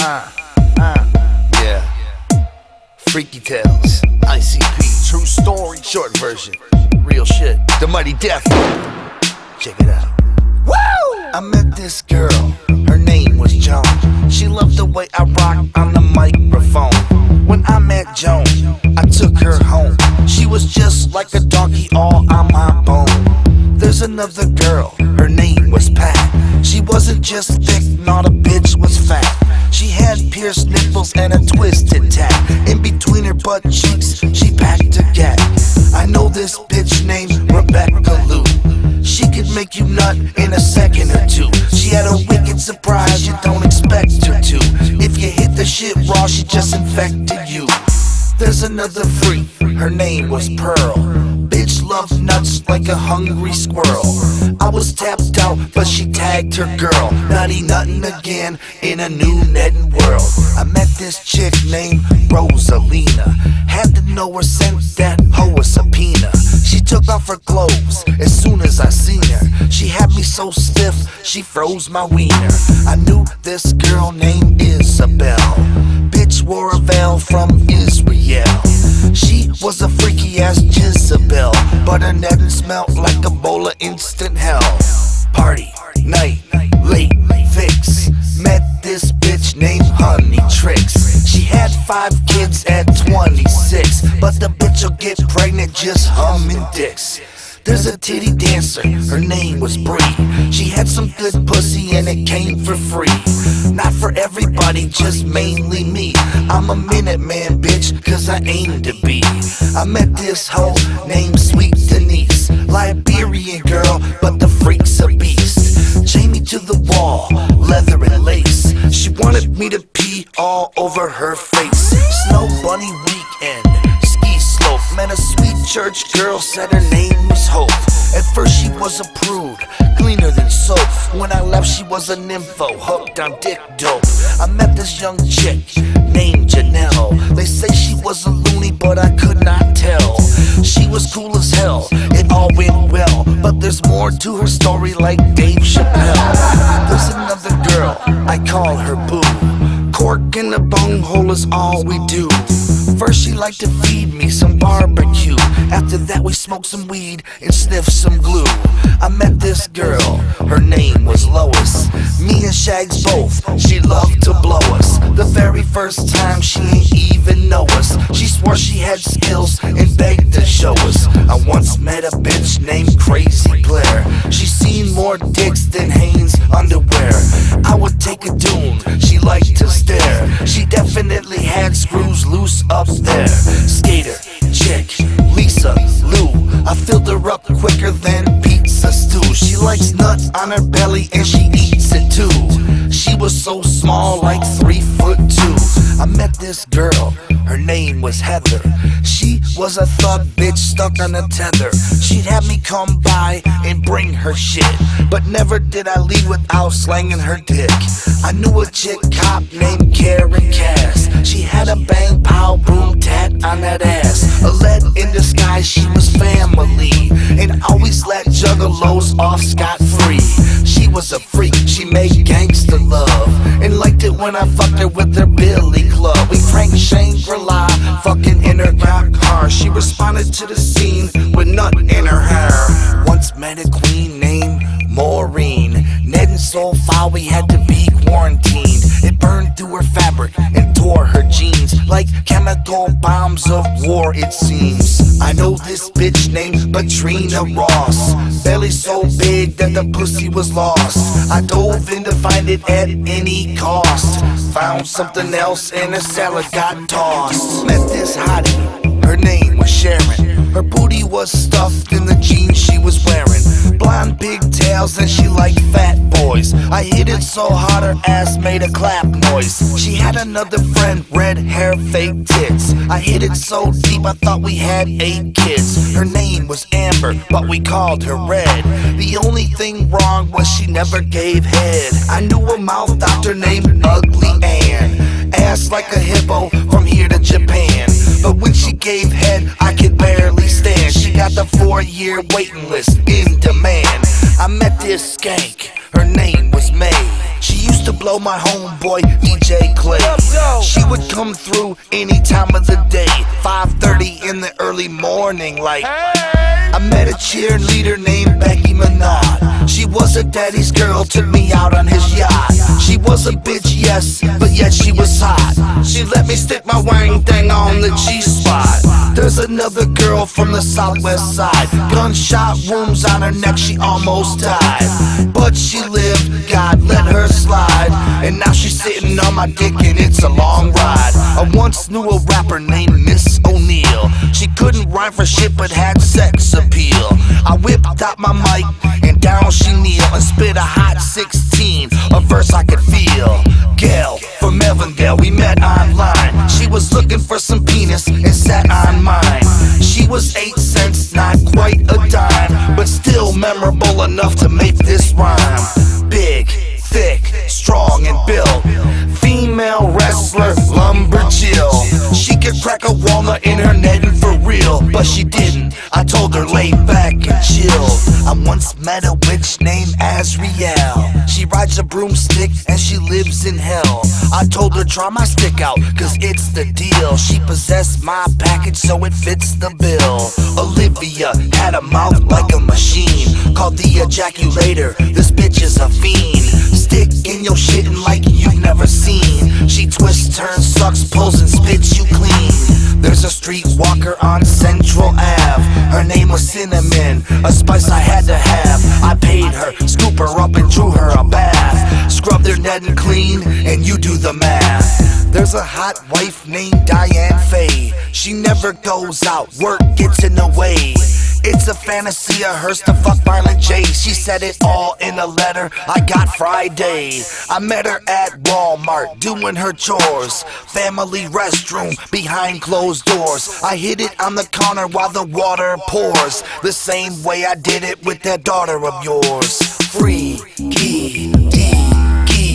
Yeah. Freaky Tales. ICP. True story. Short version. Real shit. The Mighty Death. Check it out. Woo! I met this girl. Her name was Joan. She loved the way I rock on the microphone. When I met Joan, I took her home. She was just like a donkey all on my bone. There's another girl. Her name was Pat. She wasn't just thick, not a bitch was fat. She had pierced nipples and a twisted tat. In between her butt cheeks, she packed a gat. I know this bitch named Rebecca Lou. She could make you nut in a second or two. She had a wicked surprise you don't expect her to. If you hit the shit raw, she just infected you. There's another freak, her name was Pearl. Bitch loved nuts like a hungry squirrel. I was tapped out, but she tagged her girl. Nutty nuttin' again in a new netting world. I met this chick named Rosalina. Had to know her, sent that hoe a subpoena. She took off her clothes as soon as I seen her. She had me so stiff, she froze my wiener. I knew this girl named Isabel. Bitch wore a veil from Israel. She was a freaky ass Jezebel, but her netting smelled like a bowl of instant hell. Party, night, late, fix. Met this bitch named Honey Tricks. She had 5 kids at 26, but the bitch'll get pregnant just humming dicks. There's a titty dancer, her name was Bree. She had some good pussy and it came for free. Not for everybody, just mainly me. I'm a minute man, bitch, cause I aim to be. I met this hoe named Sweet Denise. Liberian girl, but the freak's a beast. Chained me to the wall, leather and lace. She wanted me to pee all over her face. Snow bunny weekend. Met a sweet church girl, said her name was Hope. At first she was a prude, cleaner than soap. When I left she was a nympho, hooked on dick dope. I met this young chick named Janelle. They say she was a loony, but I could not tell. She was cool as hell, it all went well. But there's more to her story like Dave Chappelle. There's another girl, I call her Boo. Cork in the bunghole is all we do. First she liked to feed me some barbecue. After that we smoked some weed and sniffed some glue. I met this girl, her name was Lois. Me and Shags both, she loved to blow us. The very first time she ain't even know us. She swore she had skills and begged to show us. I once met a bitch named Crazy Blair. She seen more dicks than Hanes underwear. I would take a dune, she liked to stare. She definitely had screws loose up there. Skater, chick, Lisa, Lou. I filled her up quicker than pizza stew. She likes nuts on her belly and she eats it too. She was so small, like 3'2". I met this girl, her name was Heather. She was a thug bitch stuck on a tether. She'd have me come by and bring her shit, but never did I leave without slanging her dick. I knew a chick cop named Karen Cass. She had a bang pow boom tat on that ass. A lead in disguise, she was family, and always let juggalos off scot-free. She was a freak, she made gangsta love, and liked it when I fucked her with her billy club. We pranked Shangri-La, fucking in her cop car. She responded to the scene with nut in her hair. Once met a queen named Maureen. Netting so foul we had to be quarantined. It burned through her fabric and tore her jeans like chemical bombs of war, it seems. I know this bitch named Patrina Ross. Belly so big that the pussy was lost. I dove in to find it at any cost. Found something else and her salad got tossed. Met this hottie, her name was Sharon. Her booty was stuffed in the jeans she was wearing. Blonde pigtails and she liked fat boys. I hit it so hard her ass made a clap noise. She had another friend, red hair, fake tits. I hit it so deep I thought we had 8 kids. Her name was Amber, but we called her Red. The only thing wrong was she never gave head. I knew a mouth doctor named Ugly Ann. Ass like a hippo from here to Japan. But when she gave head, I could barely stand. She got the 4-year waiting list in demand. I met this skank, her name was May. She used to blow my homeboy DJ Clay. She would come through any time of the day, 5:30 in the early morning like. I met a cheerleader named Becky Minaj. She was a daddy's girl, took me out on his yacht. She was a bitch, yes, but yet she was hot. She let me stick my wang thing on the G-spot. There's another girl from the southwest side. Gunshot wounds on her neck, she almost died. But she lived, God let her slide. And now she's sitting on my dick and it's a long ride. I once knew a rapper named Miss O'Neil. She couldn't rhyme for shit but had sex appeal. I whipped out my mic and down she kneel and spit a hot 16, a verse I could feel. Gail from Evandale, we met online. She was looking for some penis and sat on mine. She was 8 cents, not quite a dime, but still memorable enough to make this rhyme. Big, thick, strong and built, female wrestler, lumberjill. She could crack a walnut in her netting for real, but she didn't. I told her lay back and chill. I once met a witch named Azriel. She rides a broomstick and she lives in hell. I told her try my stick out, cause it's the deal. She possessed my package so it fits the bill. Olivia had a mouth like a machine, called the ejaculator. This bitch is a fiend. Stick in your shittin' like you've never seen. She twists, turns, sucks, pulls and spits you clean. There's a streetwalker on Central Ave. Her name was Cinnamon, a spice I had to have. I paid her, scoop her up and drew her a bath. Scrubbed her netting clean and you do the math. There's a hot wife named Diane Faye. She never goes out, work gets in the way. It's a fantasy of hers to fuck Violent J. She said it all in a letter I got Friday. I met her at Walmart doing her chores. Family restroom behind closed doors. I hit it on the corner while the water pours, the same way I did it with that daughter of yours. Freaky D.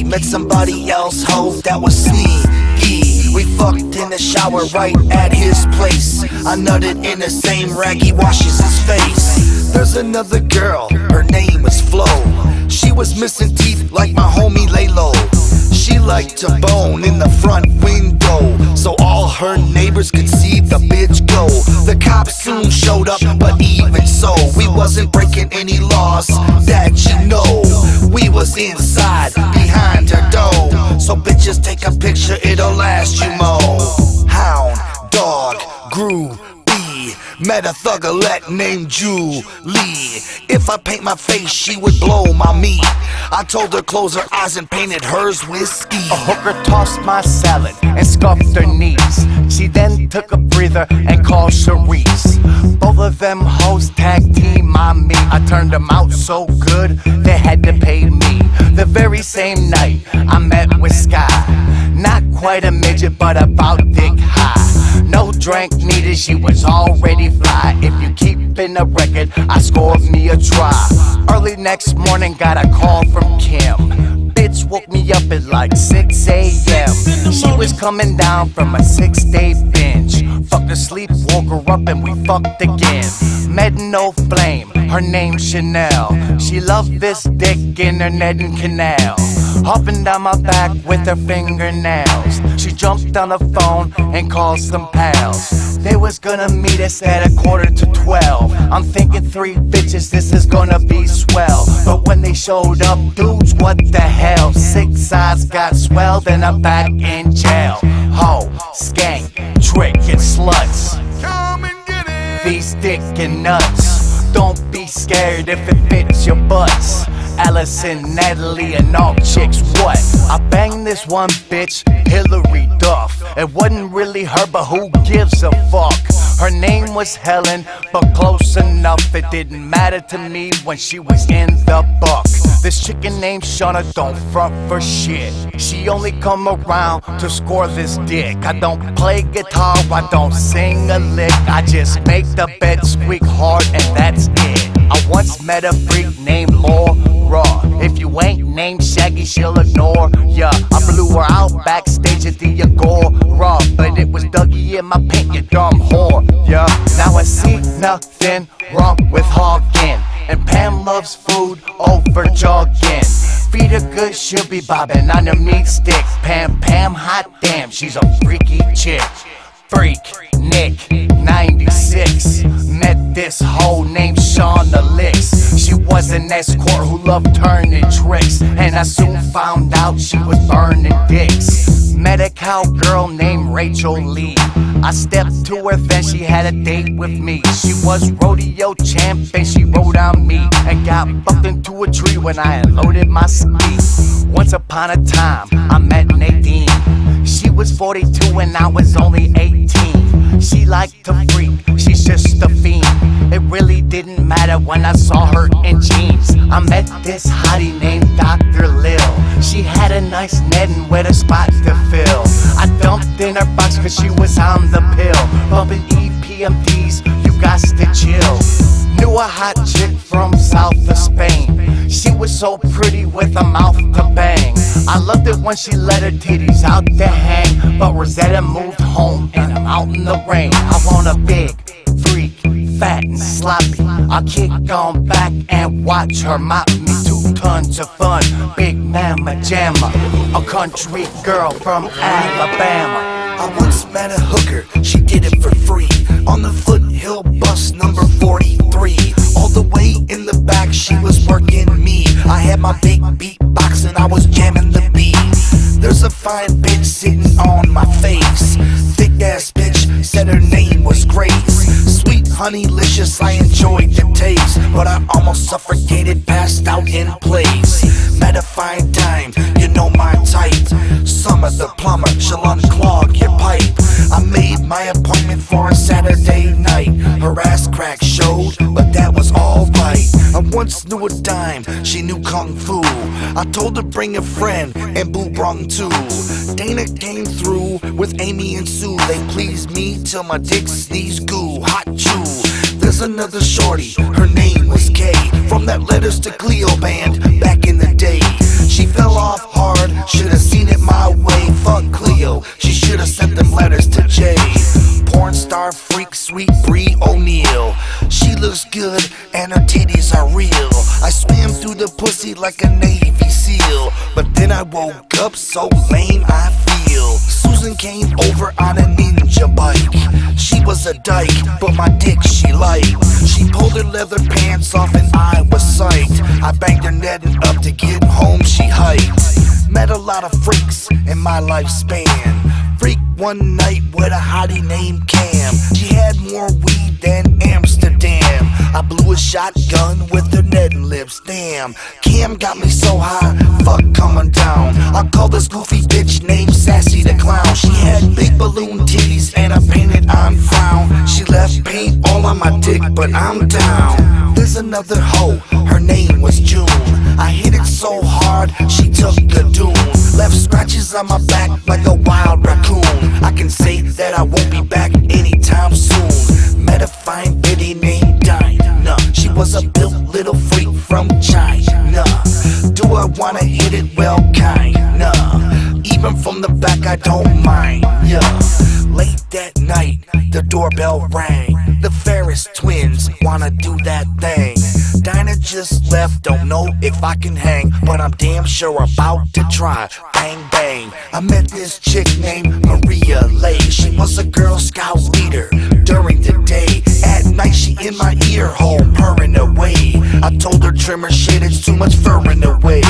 Met somebody else, ho, that was sneaky. We fucked in the shower right at his place. I nutted in the same rag he washes his face. There's another girl, her name is Flo. She was missing teeth like my homie Laylo. She liked to bone in the front window, so all her neighbors could see the bitch go. The cops soon showed up, but even so, we wasn't breaking any laws that you know. We was inside, behind her door, so bitches take a picture, it'll last you more. Hound, dog, grew, met a thuggalette named Julie. If I paint my face, she would blow my meat. I told her close her eyes and painted hers whiskey. A hooker tossed my salad and scuffed her knees. She then took a breather and called Charisse. Both of them hoes tag team on me. I turned them out so good, they had to pay me. The very same night, I met with Sky. Not quite a midget, but about dick high. No drink needed, she was already fly. If you keepin' a record, I scored me a try. Early next morning, got a call from Kim. Bitch woke me up at like 6 a.m. She was coming down from a 6-day binge. Fucked her sleep, woke her up and we fucked again. Met no flame, her name's Chanel. She loved this dick in her netting canal. Hopping down my back with her fingernails. She jumped on the phone and called some pals. They was gonna meet us at 11:45. I'm thinking 3 bitches, this is gonna be swell. But when they showed up, dudes, what the hell? 6 eyes got swelled and I'm back in jail. Ho, skank, trick and sluts. Come and get it. These dick and nuts. Don't be scared if it fits your butts. Allison, Natalie, and all chicks, what? I banged this one bitch, Hillary Duff. It wasn't really her, but who gives a fuck? Her name was Helen, but close enough. It didn't matter to me when she was in the buck. This chicken named Shauna don't front for shit. She only come around to score this dick. I don't play guitar, I don't sing a lick. I just make the bed squeak hard and that's it. I once met a freak named Laura. If you ain't named Shaggy, she'll ignore ya. I blew her out backstage at the Agora, but it was Dougie in my pink, you dumb whore. Yeah, now I see nothing wrong with hogging and Pam loves food over jogging. Feed her good, she'll be bobbing on the meat stick. Pam, hot damn, she's a freaky chick. Freak, Nick, 96. Met this hoe named Shauna Licks. She was an escort who loved turning tricks, and I soon found out she was burning dicks. Met a cowgirl named Rachel Lee. I stepped to her, then she had a date with me. She was rodeo champ and she rode on me, and got bumped into a tree when I had loaded my ski. Once upon a time, I met Nadine. She was 42 and I was only 18. She liked to freak, she's just a fiend. It really didn't matter when I saw her in jeans. I met this hottie named Dr. Lil. She had a nice netting with a spot to fill. I dumped in her box cause she was on the pill. Bumping EPMDs, you got to chill. Knew a hot chick from south of Spain. She was so pretty with a mouth to bang. I loved it when she let her titties out to hang. But Rosetta moved home and I'm out in the rain. I want a big freak, fat and sloppy. I'll kick on back and watch her mop me. 2 tons of fun, big mama jamma. A country girl from Alabama. I once met a hooker, she did it for free. On the Foothill bus number 43. All the way in the back, she was working me. I had my big beatbox and I was jamming the beat. There's a fine bitch sitting on my face. Thick ass bitch, said her name was Grace. Sweet honeylicious, I enjoyed the taste, but I almost suffocated, passed out in place. Met a fine dime, you know my type. Summer the plumber, she'll unclog your pipe. I made my appointment for a Saturday night. Her ass crack showed, but that was alright. I once knew a dime, she knew kung fu. I told her bring a friend, and Boo brung 2. Dana came through with Amy and Sue. They pleased me till my dick sneezed goo. Hot chew. There's another shorty, her name was Kay, from that Letters to Cleo band back in the day. She fell off hard, should've seen it my way. Fuck Cleo, she should've sent them letters to Jay. Porn star freak, sweet Bree O'Neal. She looks good and her titties are real. I swam through the pussy like a Navy SEAL, but then I woke up so lame I feel. Susan came over on a ninja bike. She was a dyke, but my dick she liked. She pulled her leather pants off and I was psyched. I banged her netting up to get home, she hiked. Met a lot of freaks in my lifespan. Freak one night with a hottie named Cam. She had more weed than Amsterdam. I blew a shotgun with her netting lips, damn. Cam got me so high, fuck coming down. I call this goofy bitch named Sassy the Clown. She had big balloon titties and a painted on frown. She left paint all on my dick, but I'm down. There's another hoe, her name was June. I hit it so hard, she took the dune. Left scratches on my back like a wild raccoon. I can say that I won't be back anytime soon. Met a fine bitty named Dinah. She was a built little freak from China. Do I wanna hit it? Well, kinda. Even from the back, I don't mind, yeah. Late that night, the doorbell rang. The Ferris twins wanna do that thing. Dinah just left, don't know if I can hang, but I'm damn sure about to try. Bang bang. I met this chick named Maria Lay. She was a Girl Scout leader during the day. At night she in my ear hole purring away. I told her trim her shit, it's too much fur in the way.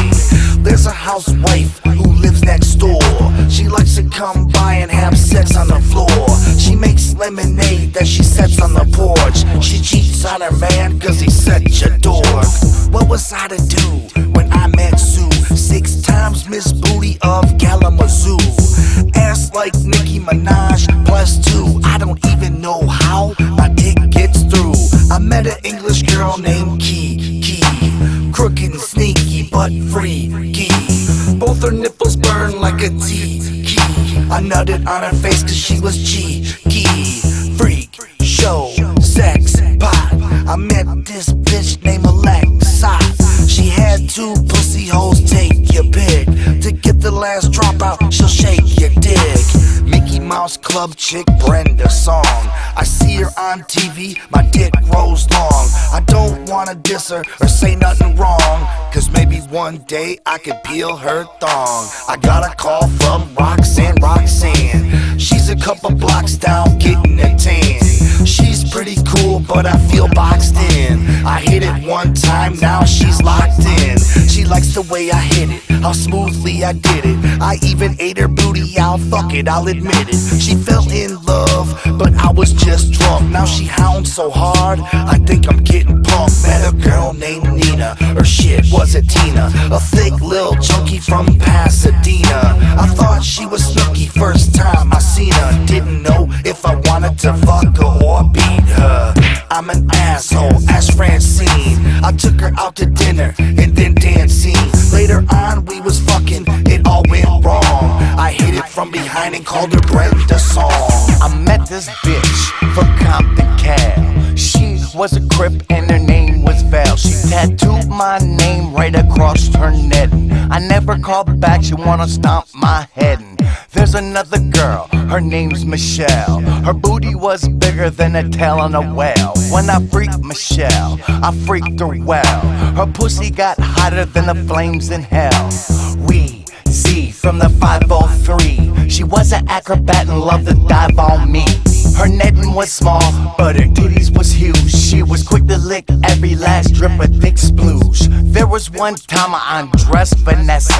There's a housewife who lives next door. She likes to come by and have sex on the floor. She makes lemonade that she sets on the porch. She cheats on her man cause he's such a dork. What was I to do when I met Sue? 6 times Miss Booty of Kalamazoo. Ass like Nicki Minaj +2. I don't even know how my dick gets through. I met an English girl named Key. Crooked and sneaky but freaky. Both her nipples burn like a T-key. I nutted on her face cause she was cheeky. Freak, show, sex, pot. I met this bitch named Alexa. She had 2 pussy holes, take your pick. To get the last drop out, she'll shake your dick. Mickey Mouse club chick Brenda song. I see her on TV, my dick grows long. I don't wanna diss her or say nothing wrong, cause maybe one day I could peel her thong. I got a call from Roxanne. She's a couple blocks down getting a tan. She's pretty cool, but I feel boxed in. I hit it one time, now she's locked in. She likes the way I hit it, how smoothly I did it. I even ate her booty out, fuck it, I'll admit it. She fell in love, but I was just drunk. Now she hounds so hard, I think I'm getting punked. Met a girl named Nina, or shit, was it Tina? A thick lil junkie from Pasadena. I thought she was snooky first time I seen her. Didn't know if I wanted to fuck her or beat her. I'm an asshole, ask Francine. I took her out to dinner and then dancing. Later on we was fucking, it all went wrong. I hit it from behind and called her Brenda song. I met this bitch from Compton, Cal. She was a Crip and her name was Val. She tattooed my name right across her neck. I never called back, she wanna stomp my head. There's another girl, her name's Michelle. Her booty was bigger than a tail on a whale. When I freaked Michelle, I freaked her well. Her pussy got hotter than the flames in hell. We Z from the 503. She was an acrobat and loved to dive on me. Her netting was small, but her titties was huge. She was quick to lick every last drip of thick splooge. There was one time I undressed Vanessa.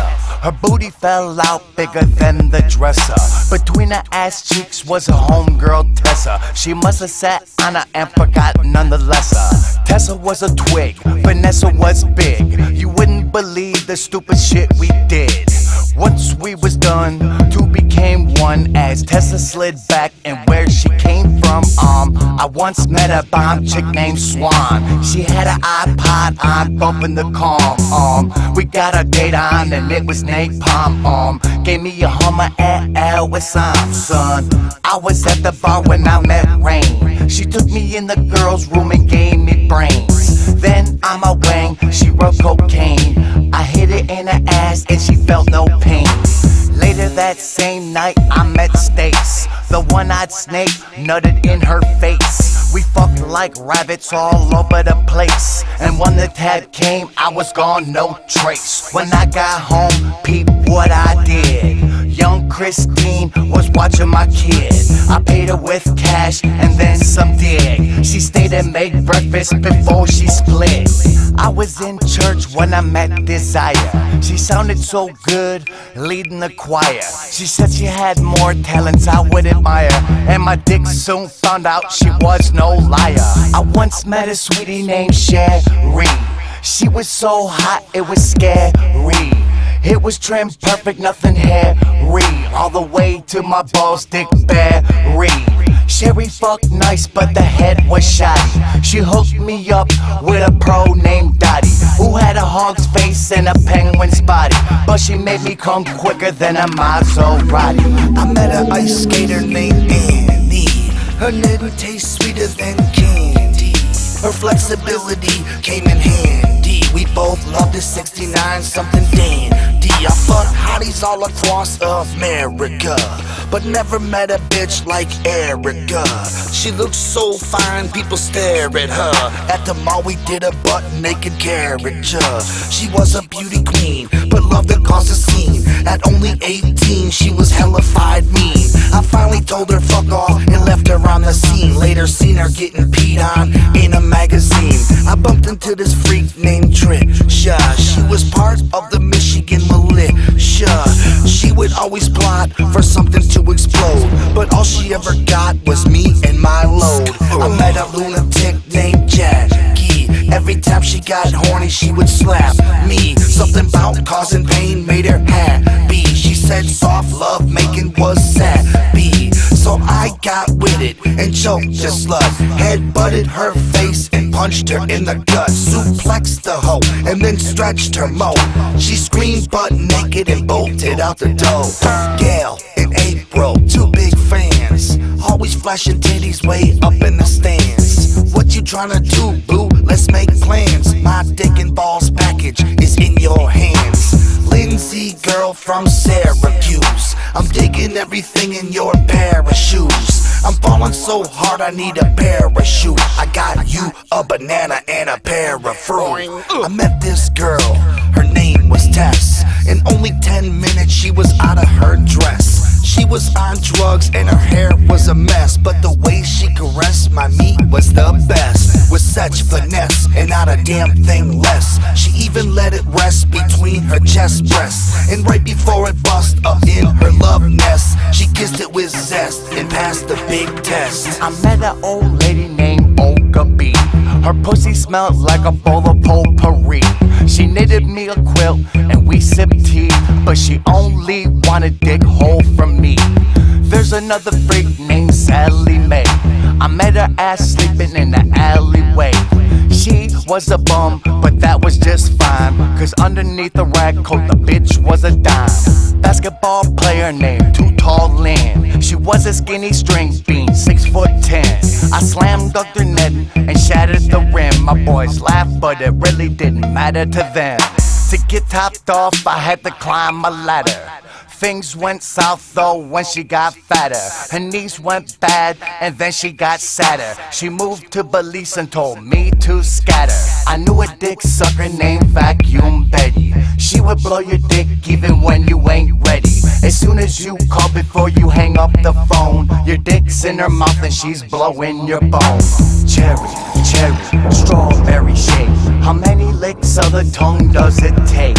Her booty fell out bigger than the dresser. Between her ass cheeks was a homegirl Tessa. She must have sat on her and forgot nonetheless. Tessa was a twig, Vanessa was big. You wouldn't believe the stupid shit we did. Once we was done, two became one as Tessa slid back and where she came from. I once met a bomb chick named Swan. She had an iPod on, bumping the calm. We got a date on and it was napalm. Gave me a Hummer LL with some son. I was at the bar when I met Rain. She took me in the girls' room and gave me brains. Then I'm a wang, she wrote cocaine. I hit it in her ass and she felt no pain. Later that same night I met Stace, the one-eyed snake nutted in her face. We fucked like rabbits all over the place, and when the tab came I was gone, no trace. When I got home, peep what I did. Young Christine was watching my kid. I paid her with cash and then some dig. She stayed and made breakfast before she split. I was in church when I met Desire. She sounded so good, leading the choir. She said she had more talents I would admire, and my dick soon found out she was no liar. I once met a sweetie named Sherry. She was so hot, it was scary. It was trimmed perfect, nothing hairy, all the way to my balls, dick berry. Sherry fucked nice, but the head was shoddy. She hooked me up with a pro named Dottie, who had a hog's face and a penguin's body, but she made me come quicker than a Maserati. I met an ice skater named Annie. Her knitting tastes sweeter than candy. Her flexibility came in handy. We both loved the 69 something dandy. I fucked hotties all across America, but never met a bitch like Erica. She looked so fine, people stare at her. At the mall we did a butt-naked caricature. She was a beauty queen, but loved to cause a scene. At only 18, she was hellified mean. I finally told her fuck off and left her on the scene. Later seen her getting peed on in a magazine. I bumped into this freak named Trisha. She was part of the Michigan militia. She would always plot for something to explode, but all she ever got was me and my load. I met a lunatic named Jackie. Every time she got horny she would slap me. Something about causing pain made her happy. She said soft love making was sappy. So I got with it and choked the slut, head butted her face and punched her in the gut, suplexed the hoe and then stretched her mo. She screamed butt naked and bolted out the door. Gail and April, two big fans, always flashing titties way up in the stands. What you tryna do, boo? Let's make plans. My dick and balls package is in your hands. Lindsay girl from Syracuse, I'm digging and everything in your pair of shoes. I'm falling so hard I need a parachute. I got you a banana and a pair of fruit. I met this girl, her name was Tess. In only 10 minutes she was out of her dress. She was on drugs and her hair was a mess, but the way she caressed my meat was the best. With such finesse and not a damn thing less. She even let it rest between her chest breasts, and right before it bust up in her love nest, she kissed it with zest and passed the big test. I met an old lady named Olga B. Her pussy smelled like a bowl of potpourri. She knitted me a quilt and we sipped tea, but she only wanted dick hole from me. There's another freak named Sally Mae. I met her ass sleeping in the alleyway. She was a bum, but that was just fine, cause underneath the rag coat the bitch was a dime. Basketball player named Too Tall Lynn. She was a skinny string bean, 6'10". I slammed dunk her net and shattered the rim. My boys laughed, but it really didn't matter to them. To get topped off, I had to climb a ladder. Things went south though when she got fatter. Her knees went bad and then she got sadder. She moved to Belize and told me to scatter. I knew a dick sucker named Vacuum Betty. She would blow your dick even when you ain't ready. As soon as you call before you hang up the phone, your dick's in her mouth and she's blowing your bone. Cherry, cherry, strawberry shake. How many licks of the tongue does it take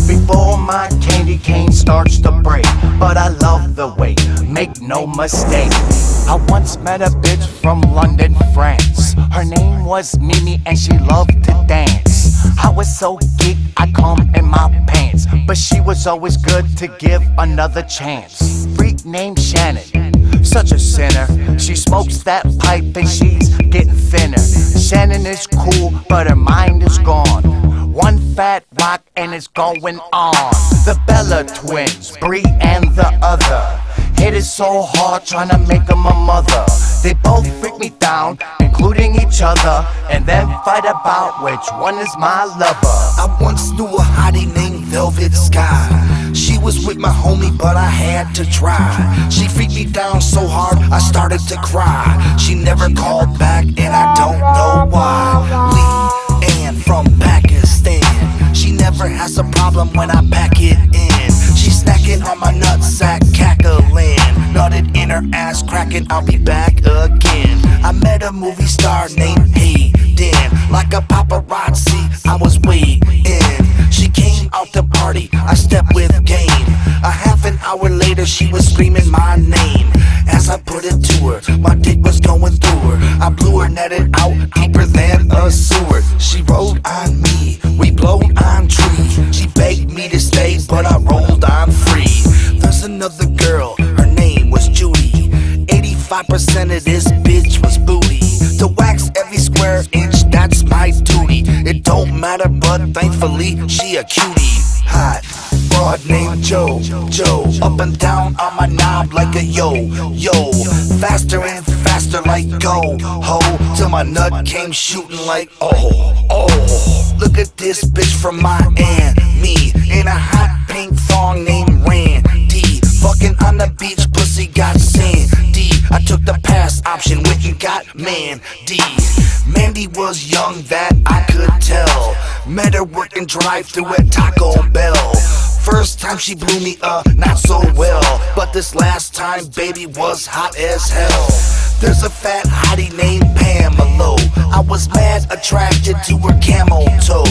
before my candy cane starts to break? But I love the way, make no mistake. I once met a bitch from London, France. Her name was Mimi and she loved to dance. I was so geek I come in my pants, but she was always good to give another chance. Freak named Shannon, such a sinner. She smokes that pipe and she's getting thinner. Shannon is cool, but her mind is gone. One fat rock and it's going on. The Bella twins, Bree and the other, hit it so hard trying to make them a mother. They both freak me down, including each other, and then fight about which one is my lover. I once knew a hottie named Velvet Sky. She was with my homie, but I had to try. She freaked me down so hard, I started to cry. She never called back, and I don't know why. Lee Ann from Pakistan. She never has a problem when I pack it in. She's snacking on my nutsack, cackling. Nutted in her ass, cracking, I'll be back again. I met a movie star named Hayden. Like a paparazzi, I was waiting. She came out to party, I stepped with game. A half an hour later, she was screaming my name. As I put it to her, my dick was going through her. I blew her, netted out, deeper than a sewer. She rode on me, we blowed on tree. She begged me to stay, but I rolled on free. There's another girl, her name was Judy. 85% of this bitch was booty. To wax every square inch, that's my duty. It don't matter, but thankfully she a cutie. Hot broad named Joe, up and down on my knob like a yo. Faster and faster like go, ho, till my nut came shooting like oh. Look at this bitch from Miami in a hot pink thong named Randy. Fucking on the beach, pussy got sandy. I took the pass option when you got Mandy. Mandy was young, that I could tell. Met her working drive-thru at Taco Bell. First time she blew me up, not so well, but this last time, baby, was hot as hell. There's a fat hottie named Pamela. I was mad attracted to her camel toe.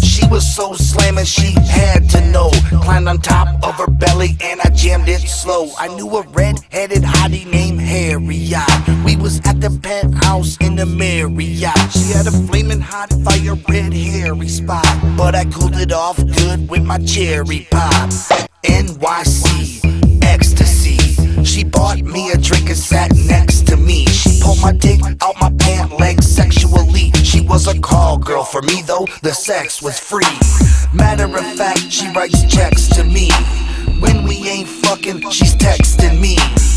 She was so slamming, she had to know. Climbed on top of her belly and I jammed it slow. I knew a red-headed hottie named Harriet. We was at the penthouse in the Marriott. She had a flaming hot fire red hairy spot, but I cooled it off good with my cherry pop. NYC, ecstasy. She bought me a drink and sat next to me. She pulled my dick out my pant leg sexually. She was a call girl for me though, the sex was free. Matter of fact, she writes checks to me. When we ain't fucking, she's texting me.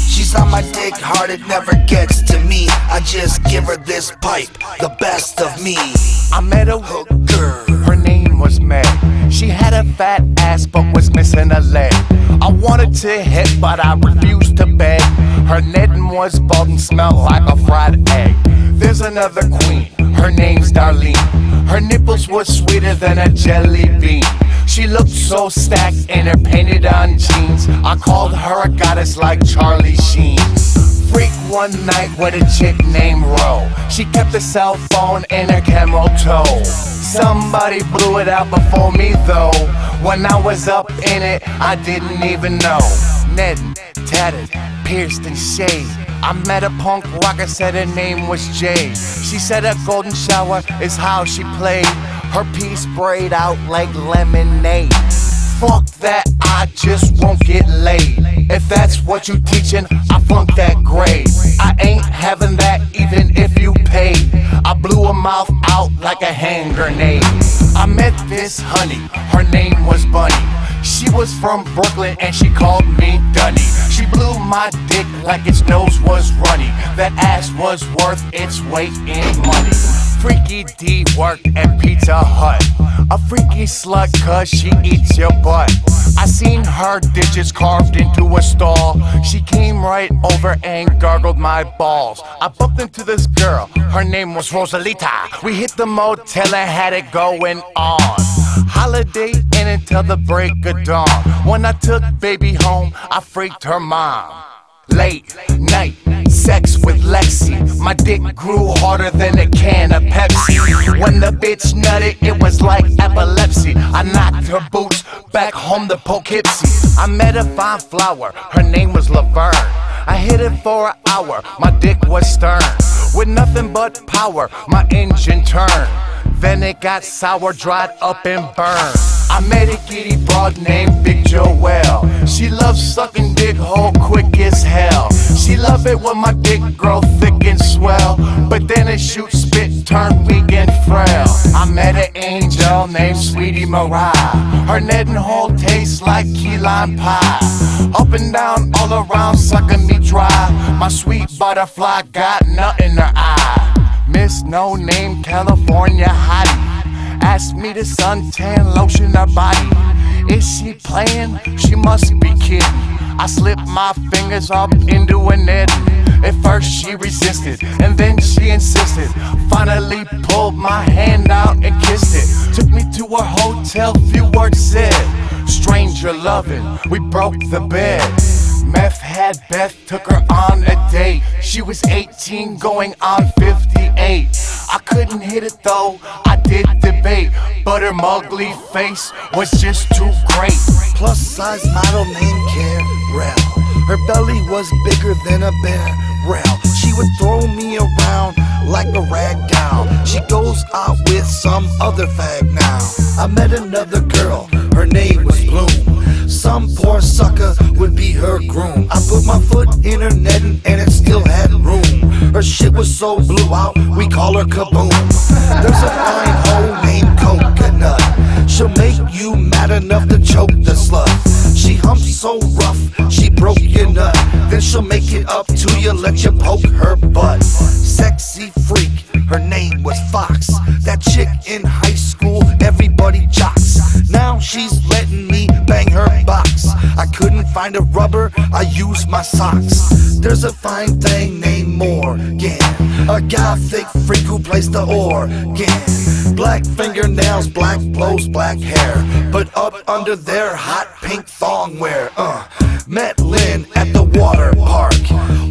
She's on my dick hard, it never gets to me. I just give her this pipe, the best of me. I met a hooker, her name was Meg. She had a fat ass but was missing a leg. I wanted to hit but I refused to beg. Her netting was bald and smelled like a fried egg. There's another queen, her name's Darlene. Her nipples were sweeter than a jelly bean. She looked so stacked in her painted on jeans. I called her a goddess like Charlie Sheen. Freak one night with a chick named Ro. She kept a cell phone in her camel toe. Somebody blew it out before me though. When I was up in it, I didn't even know. Netting, tatted, pierced and shaved. I met a punk rocker, said her name was Jade. She said a golden shower is how she played. Her piece sprayed out like lemonade. Fuck that, I just won't get laid. If that's what you teaching, I flunk that grade. I ain't having that even if you paid. I blew her mouth out like a hand grenade. I met this honey, her name was Bunny. She was from Brooklyn and she called me Dunny. She blew my dick like its nose was runny. That ass was worth its weight in money. Freaky D worked at Pizza Hut. A freaky slut cause she eats your butt. I seen her digits carved into a stall. She came right over and gargled my balls. I bumped into this girl, her name was Rosalita. We hit the motel and had it going on. Holiday in until the break of dawn. When I took baby home, I freaked her mom. Late night sex with Lexi. My dick grew harder than a can of Pepsi. When the bitch nutted, it was like epilepsy. I knocked her boots back home to Poughkeepsie. I met a fine flower, her name was Laverne. I hit it for an hour, my dick was stern. With nothing but power, my engine turned. Then it got sour, dried up and burned. I met a giddy broad named Big Joelle. She loves sucking dick hole quick as hell. She love it when my dick grow thick and swell, but then it shoots spit, turn weak and frail. I met an angel named Sweetie Mariah. Her netting hole tastes like key lime pie. Up and down, all around, sucking me dry. My sweet butterfly got nut in her eye. Miss No Name California hottie asked me to suntan lotion her body. Is she playing? She must be kidding. I slipped my fingers up into a net. At first she resisted, and then she insisted. Finally pulled my hand out and kissed it. Took me to her hotel, few words said. Stranger loving, we broke the bed. Meth had Beth, took her on a date. She was 18 going on 58. I couldn't hit it though, I did debate, but her mugly face was just too great. Plus size model named Carol. Her belly was bigger than a barrel. She would throw me around like a rag doll. She goes out with some other fag now. I met another girl, her name was Bloom. Some poor sucker would be her groom. I put my foot in her netting and it still had room. Her shit was so blew out, we call her Kaboom. There's a fine hoe named Coconut. She'll make you mad enough to choke the slut. She humps so rough, she broke your nut. Then she'll make it up to you, let you poke her butt. Sexy freak, her name was Fox. That chick in high school, everybody jocks. Now she's letting me bang her box. I couldn't find a rubber, I used my socks. There's a fine thing named Morgan, a gothic freak who plays the organ. Black fingernails, black clothes, black hair, but up under their hot pink thong wear. Met Lynn at the water park.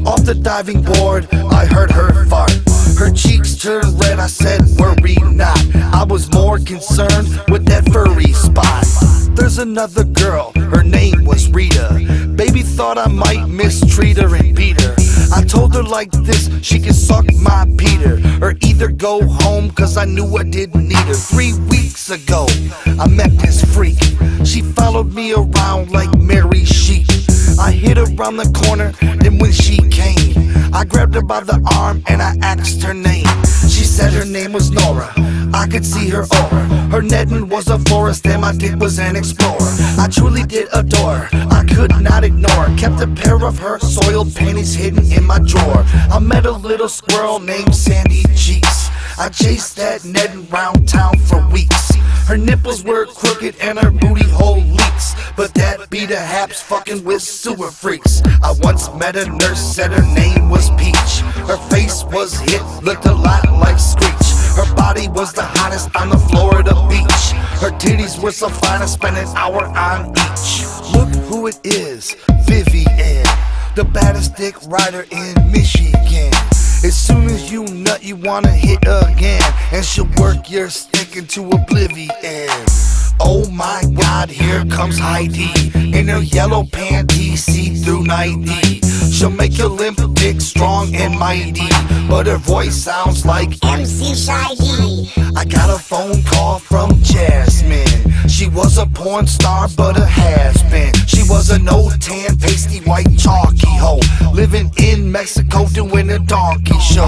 Off the diving board, I heard her fart. Her cheeks turned red, I said, worry not. I was more concerned with that furry spot. There's another girl, her name was Rita. Baby thought I might mistreat her and beat her. I told her like this, she could suck my Peter, or either go home cause I knew I didn't need her. 3 weeks ago, I met this freak. She followed me around like Mary Sheep. I hit her around the corner, then when she came, I grabbed her by the arm and I asked her name. She said her name was Nora. I could see her aura. Her netting was a forest and my dick was an explorer. I truly did adore her, I could not ignore her. Kept a pair of her soiled panties hidden in my drawer. I met a little squirrel named Sandy Cheeks. I chased that netting round town for weeks. Her nipples were crooked and her booty hole leaks, but that be the haps fucking with sewer freaks. I once met a nurse, said her name was Peach. Her face was hit, looked a lot like Screech. Her body was the hottest on the Florida beach. Her titties were so fine I spent an hour on each. Look who it is, Vivian, the baddest dick rider in Michigan. As soon as you nut, you wanna hit again, and she'll work your stick into oblivion. Oh my God, here comes Heidi in her yellow panties, see-through nightie. She'll make your limp dick strong and mighty, but her voice sounds like MC Shy D. I got a phone call from Jasmine. She was a porn star, but a has-been. She was a no-tan, pasty white chalky hoe, living in Mexico doing a donkey show.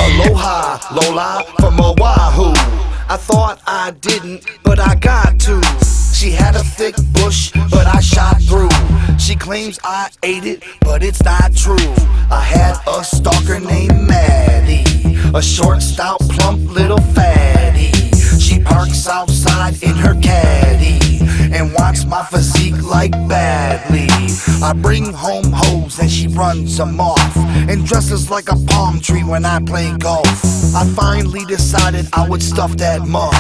Aloha, Lola from Oahu. I thought I didn't, but I got to. She had a thick bush, but I shot through. She claims I ate it, but it's not true. I had a stalker named Maddie, a short, stout, plump little fatty. She parks outside in her caddy and wants my physique like badly. I bring home hoes and she runs them off and dresses like a palm tree when I play golf. I finally decided I would stuff that muff.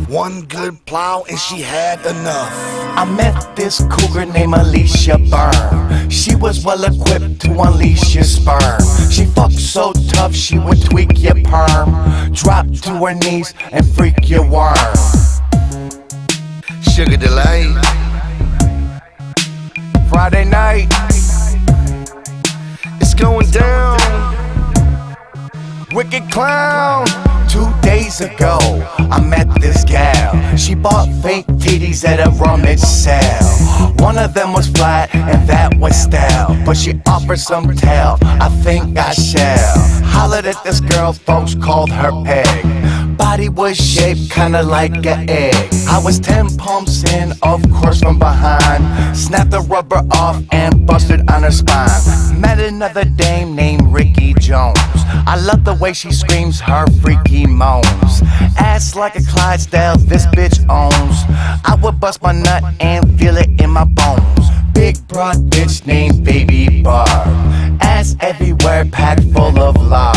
One good plow and she had enough. I met this cougar named Alicia Byrne. She was well equipped to unleash your sperm. She fucked so tough she would tweak your perm, drop to her knees and freak your worm. Sugar Delight. Friday night, It's going down. Wicked Clown. 2 days ago, I met this gal. She bought fake titties at a rummage sale. One of them was flat and that was stale, but she offered some tail, I think I shall. Hollered at this girl, folks called her peg. Body was shaped kinda like an egg. I was 10 pumps in, of course from behind. Snapped the rubber off and busted on her spine. Met another dame named Ricky Jones. I love the way she screams her freaky moans. Ass like a Clydesdale, this bitch owns. I would bust my nut and feel it in my bones. Big broad bitch named Baby Barb. Ass everywhere packed full of lard.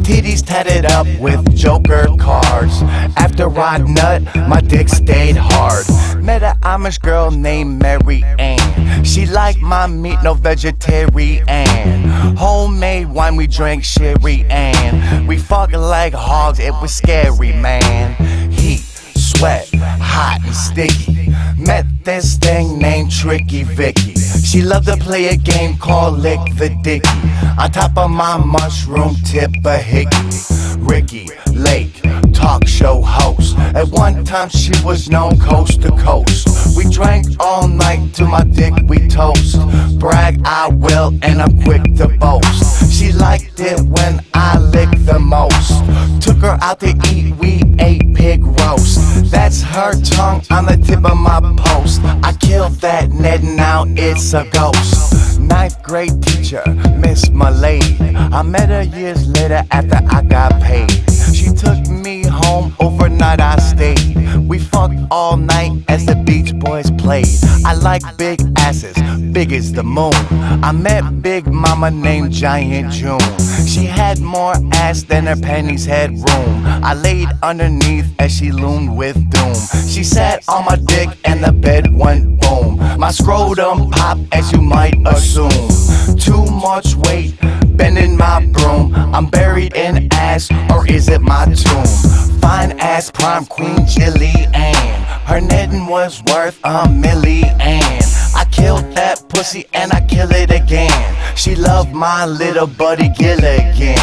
Titties tatted up with Joker cards. After I nut, my dick stayed hard. Met an Amish girl named Mary Ann. She liked my meat, no vegetarian. Homemade wine, we drank sherry and we fucked like hogs, it was scary, man. Heat, sweat, hot and sticky. Met this thing named Tricky Vicky. She loved to play a game called Lick the Dicky. On top of my mushroom tip a hickey. Ricky Lake, talk show host. At one time she was known coast to coast. We drank all night till my dick we toast. Brag I will and I'm quick to boast. She liked it when I licked the most. Took her out to eat, we ate pig roast. That's her tongue on the tip of my post. I killed that Ned, now it's a ghost. 9th grade teacher, Miss Malady. I met her years later after I got paid. She took me home, overnight I stayed. We fucked all night as the Beach Boys played. I like big asses, big as the moon. I met Big Mama named Giant June. She had more ass than her panties had room. I laid underneath as she loomed with doom. She sat on my dick and the bed went boom. My scrotum popped as you might assume. Too much weight, bending my broom. I'm buried in ass, or is it my tomb? Fine ass prom queen Jillian. Her knitting was worth $1,000,000. I killed that pussy and I kill it again. She loved my little buddy Gilligan.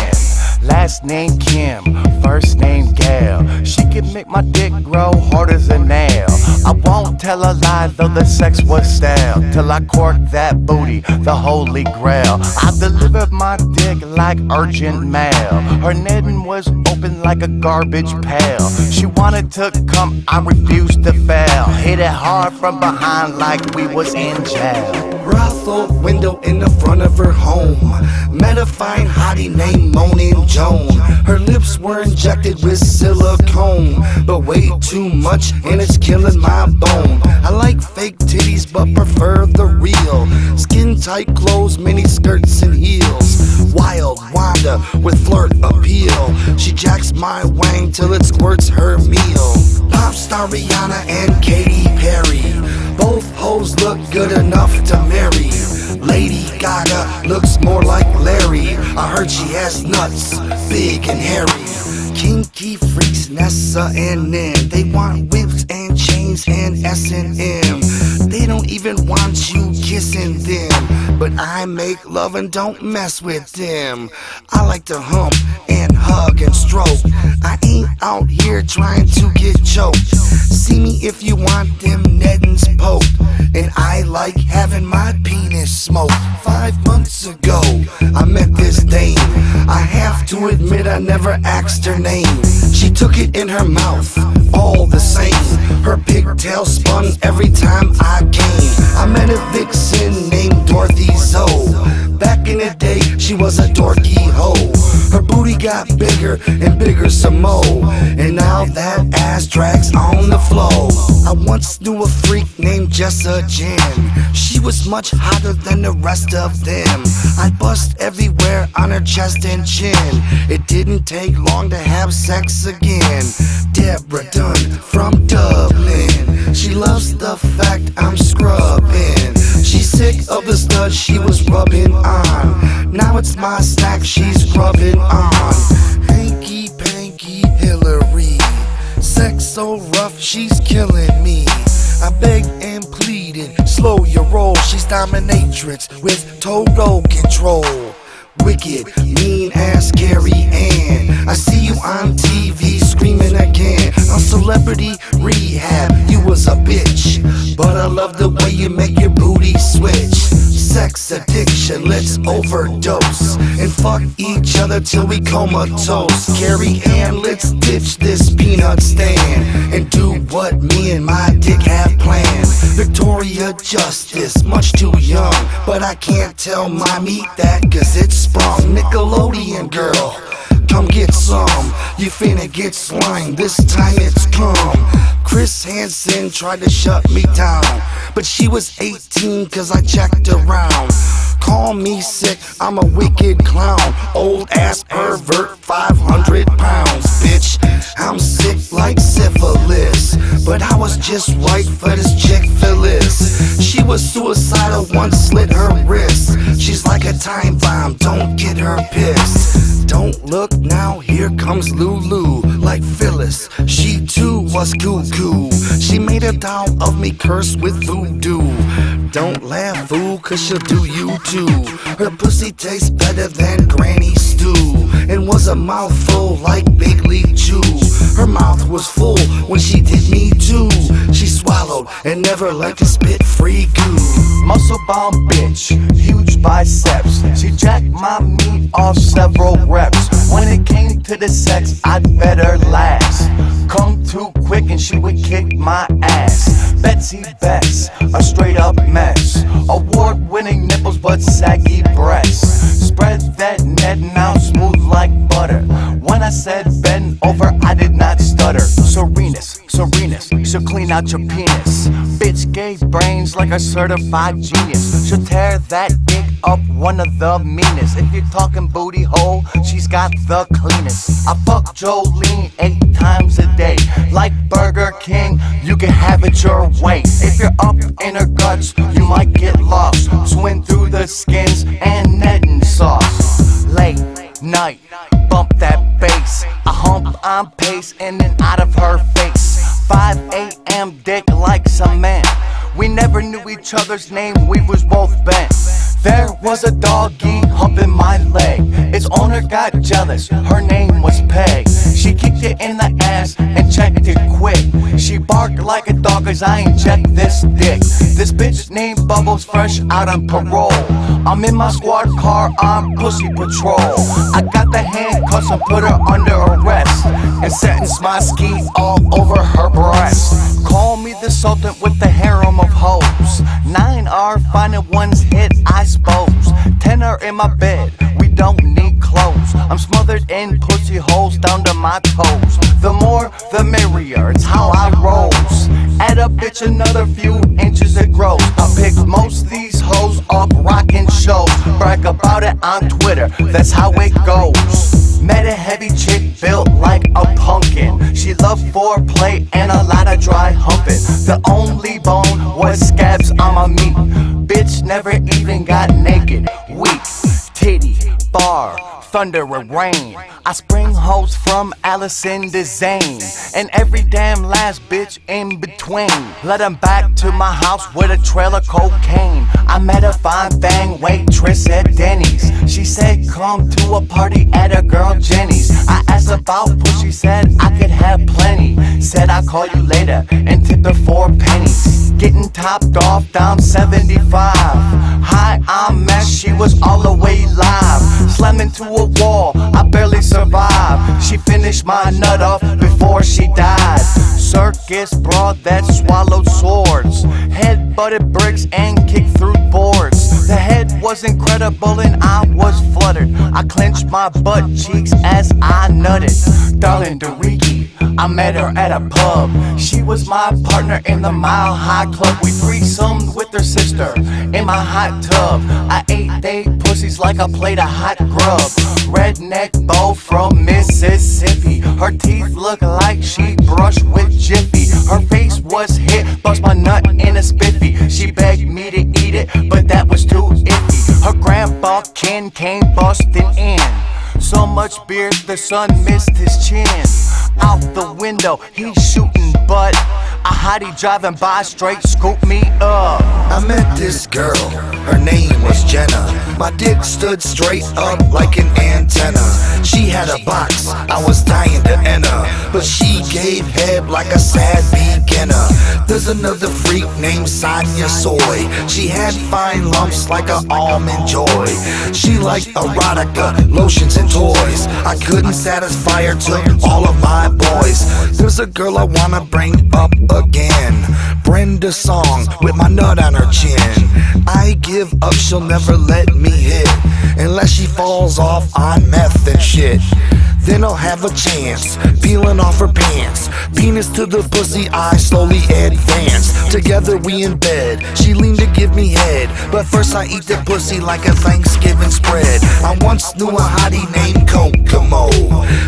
Last name Kim, first name Gail. She could make my dick grow hard as a nail. I won't tell a lie though the sex was stale. Till I corked that booty, the holy grail. I delivered my dick like urgent mail. Her knitting was open like a garbage pail. She wanted to come, I refused to fail. Hit it hard from behind like we was in jail. brothel window in the front of her home. Met a fine hottie named Moaning Joan. Her lips were injected with silicone, but way too much and it's killing my bone. I like fake titties but prefer the real. Skin tight clothes, mini skirts and heels. Wild Wanda with flirt appeal. She jacks my wang till it squirts her meal. Pop star Rihanna and Katy Perry, both hoes look good enough to marry. Lady Gaga looks more like Larry. I heard she has nuts, big and hairy. Kinky freaks, Nessa and Nin. They want whips and chains and S&M. They don't even want you kissing them, but I make love and don't mess with them. I like to hump and hug and stroke. I ain't out here trying to get choked. See me if you want them neddins poked. And I like having my penis smoked. 5 months ago, I met this dame. I have to admit I never asked her name. She took it in her mouth, all the same. Her pigtail spun every time I came. I met a vixen named Dorothy Zoe. Back in the day, she was a dorky hoe. Her booty got bigger and bigger some more, and now that ass drags on the floor. I once knew a freak named Jessa Jen. She was much hotter than the rest of them. I bust everywhere on her chest and chin. It didn't take long to have sex again. Deborah Dunn from Dublin. She loves the fact I'm scrubbing. She's sick of the stud she was rubbing on. Now it's my snack she's grubbing on. Hanky Panky Hillary, sex so rough she's killing me. I begged and pleaded, slow your roll. She's dominatrix with total control. Wicked, mean ass Carrie Ann. I see you on TV screaming again. On Celebrity Rehab, you was a bitch, but I love the way you make your booty switch. Sex addiction, let's overdose and fuck each other till we comatose. Carrie Ann, let's ditch this peanut stand and do what me and my dick have planned. Victoria Justice, much too young, but I can't tell mommy that cause it's sprung. Nickelodeon girl, come get some. You finna get slime, this time it's come. Chris Hansen tried to shut me down, but she was 18 cause I checked around. Call me sick, I'm a wicked clown. Old ass pervert, 500 pounds, bitch. I'm sick like syphilis, but I was just right for this chick Phyllis. She was suicidal, once slit her wrist. She's like a time bomb, don't get her pissed. Don't look now, here comes Lulu. Like Phyllis, she too was cuckoo. She made a doll of me cursed with voodoo. Don't laugh, fool, cause she'll do you too. Her pussy tastes better than granny stew, and was a mouthful like Big League Chew. Her mouth was full when she did me too. She swallowed and never let to spit free goo. Muscle bound bitch, huge biceps. She jacked my meat off several reps. When it came to the sex, I'd better last. Come too quick and she would kick my ass. Betsy Bess, a straight up mess. Award-winning nipples but saggy breasts. Spread that net now smooth like butter. When I said bend over, I did not stutter. Serenus, she'll clean out your penis. Bitch gave brains like a certified genius. She'll tear that dick up, one of the meanest. If you're talking booty hole, she's got the cleanest. I fuck Jolene 8 times a day. Like Burger King, you can have it your way. If you're up in her guts, you might get lost. Swim through the skins and netting sauce. Late night, bump that bass. I hump on pace in and out of her face. 5 a.m. dick like some man. We never knew each other's name, we was both bent. There was a doggy humping my leg. Its owner got jealous, her name was Peg. She kicked it in the ass and checked it quick. She barked like a dog as I inject this dick. This bitch named Bubbles fresh out on parole. I'm in my squad car on pussy patrol. I got the handcuffs and put her under arrest and sentence my ski all over her breast. Call me the sultan with the harem of hoes. 9 are fine and 1's hit, I suppose. 10 are in my bed, we don't need clothes. I'm smothered in pussy holes down to my toes. The more the merrier, it's how I rolls. Add up bitch another few inches it grows. I pick most of these hoes up rockin' shows. Brag about it on Twitter, that's how it goes. Met a heavy chick built like a pumpkin. She loved foreplay and a lot of dry humping. The only bone was scabs on my meat. Bitch never even got naked. Weak, titty, bar, thunder and rain. I spring hoes from Allison to Zane, and every damn last bitch in between. Let them back to my house with a trail of cocaine. I met a fine thing waitress at Denny's. She said come to a party at her girl Jenny's. I asked about pussy, said I could have plenty. Said I'll call you later and tip her 4 pennies. Getting topped off down 75. High on mess, she was all the way live. Slammed into a wall, I barely survived. She finished my nut off before she died. Circus broad that swallowed swords, head butted bricks and kicked through boards. The head was incredible and I was fluttered. I clenched my butt cheeks as I nutted. Darling Doriki, I met her at a pub. She was my partner in the Mile High Club. We threesomed with her sister in my hot tub. I ate they pussies like a plate of hot grub. Redneck beau from Mississippi. Her teeth look like she brushed with Jiffy. Her face was hit, bust my nut in a spiffy. She begged me to eat it, but that was too iffy. Her grandpa Ken came busting in. So much beer the sun missed his chin. Out the window, he's shooting butt. A hottie driving by straight scooped me up. I met this girl, her name was Jenna. My dick stood straight up like an antenna. She had a box, I was dying to enter, but she gave head like a sad beginner. There's another freak named Sonia Soy. She had fine lumps like an almond joy. She liked erotica, lotions and toys. I couldn't satisfy her, took all of my boys. There's a girl I wanna bring up again, Brenda Song with my nut on her chin. I give up, she'll never let me hit unless she falls off on meth and shit. Then I'll have a chance, peeling off her pants. Penis to the pussy, I slowly advance. Together we in bed, she leaned to give me head, but first I eat the pussy like a Thanksgiving spread. I once knew a hottie named Kokomo.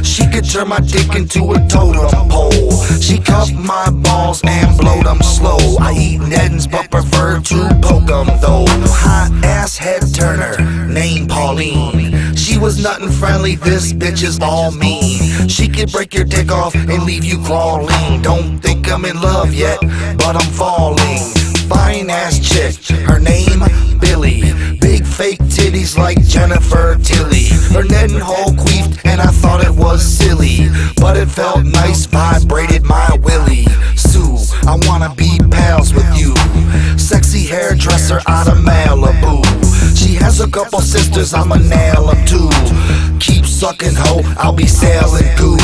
She could turn my dick into a totem pole. She cupped my balls and blowed them slow. I eat Neddens but prefer to poke them though. Hot ass head turner named Pauline. She was nothing friendly, this bitch is all mean. She could break your dick off and leave you crawling. Don't think I'm in love yet, but I'm falling. Fine ass chick, her name Billy. Big fake titties like Jennifer Tilly. Her net and hole queefed and I thought it was silly, but it felt nice, vibrated my willy. Sue, I wanna be pals with you. Sexy hairdresser out of Malibu. She has a couple sisters, I'ma nail them too. Keep sucking ho, I'll be sailing goo.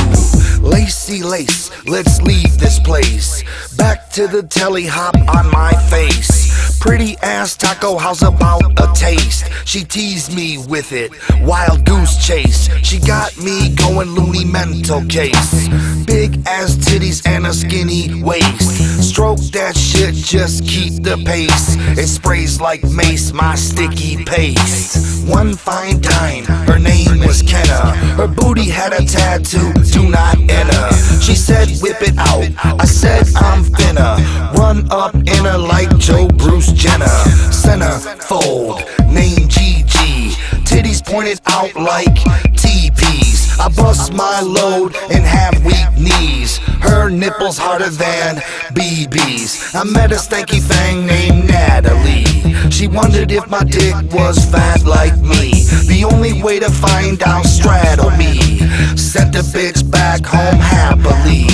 Lacy lace, let's leave this place. Back to the telly, hop on my face. Pretty ass taco, how's about a taste? She teased me with it, wild goose chase. She got me going loony mental case. Big ass titties and a skinny waist. Stroke that shit, just keep the pace. It sprays like mace, my sticky paste. One fine time, her name was Kenna. Her booty had a tattoo, do not enter. She said whip it out, I said I'm finna run up in her like Joe Bruce Jenner. Centerfold, named Gigi. Titties pointed out like TPs. I bust my load and have weak knees. Her nipples harder than BBs. I met a stanky thing named Natalie. She wondered if my dick was fat like me. The way to find out, straddle me. Sent the bitch back home happily.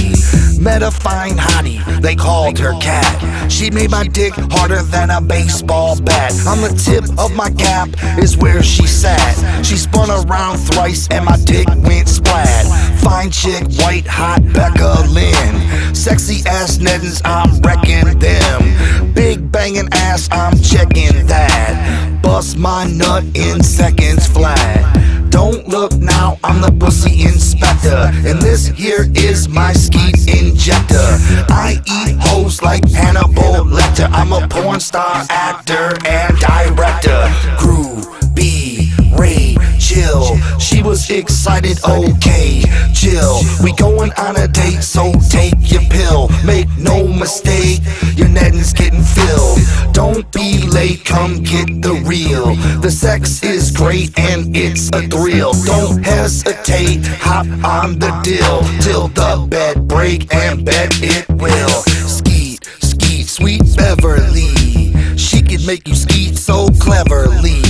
Met a fine hottie, they called her Cat. She made my dick harder than a baseball bat. On the tip of my cap is where she sat. She spun around thrice and my dick went splat. Fine chick, white hot Becca Lynn. Sexy ass Neddens, I'm wrecking them. Big banging ass, I'm checking that. Bust my nut in seconds flat. Don't look now, I'm the pussy inspector, and this here is my skeet injector. I eat hoes like Hannibal Lecter. I'm a porn star, actor, and director. Groovy, Ray, chill. She was excited, okay, chill. We going on a date, so take your pill. Make no mistake, your Neddens getting filled. Don't be late, come get the real. The sex is great and it's a thrill. Don't hesitate, hop on the deal till the bed break, and bet it will. Skeet, skeet, sweet Beverly. She could make you skeet so cleverly.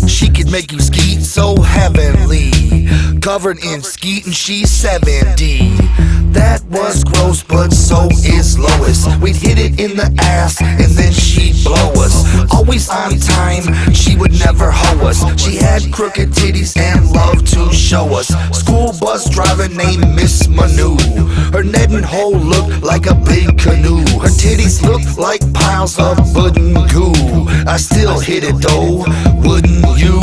She could make you skeet so heavenly. Covered in skeet and she's 70. That was gross, but so is Lois. We'd hit it in the ass and then she'd blow us. Always on time, she would never hoe us. She had crooked titties and loved to show us. School bus driver named Miss Manu. Her Nedden hole looked like a big canoe. Her titties looked like piles of pudding goo. I still hit it though, wouldn't you?